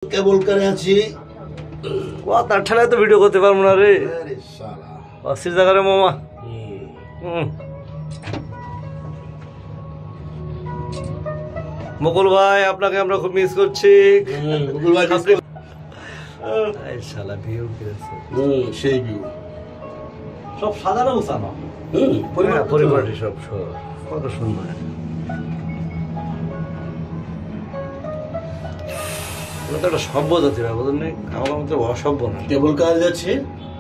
কেবল কারে আছি কথা ঠেলায় তো ভিডিও করতে পারবো না রে। আরে শালা অস্থির জায়গা রে মামা। মুকুল ভাই আপনাকে আমরা খুব মিস করছি। মুকুল ভাই এই শালা ভিউ কিরেছে। সেই ভিউ সব সাজানো গোছানো। পরিবারটি সব কত সুন্দর। একটা সভ্য জাতি না বুঝলেন, আমার মতো অসভ্য না। কেবল কার যাচ্ছে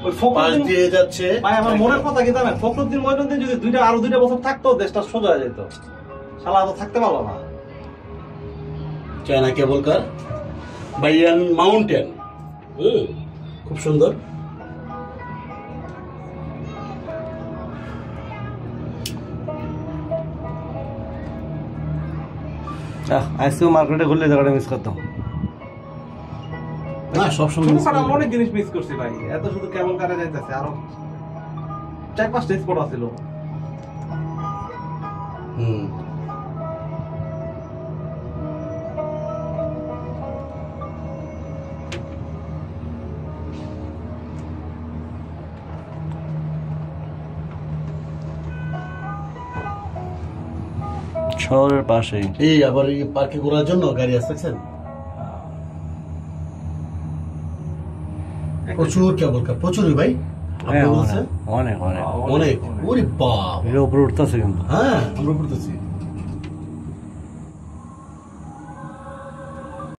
ওই পাশ দিয়ে যাচ্ছে। ভাই আমার মনের কথা কি জানেন, ফখরুদ্দিন মইনুদ্দিন যদি আরো দুইটা বছর থাকতো দেশটা সোজা হয়ে যেত। শালা তো থাকতে পারলো না। চায়না কেবল কার বাইয়ান মাউন্টেন খুব সুন্দর। আজকেও মার্কেটে ঘুরলে জায়গাটা মিস করতাম না, সবসময় আমরা অনেক জিনিস মিস করছি ভাই। এত শুধু কেবল কারে যাইতেছে, আরো 4-5টা স্পট আছিল। শহরের পাশেই। এই আবার এই পার্কে ঘোরার জন্য গাড়ি আসতেছেন প্রচুর কেবল কার, প্রচুরই ভাই। অনেক অনেক অনেক অনেক। ওরে বাপ, এর উপরে উঠতেছে কিন্তু। হ্যাঁ আমরা করতেছি।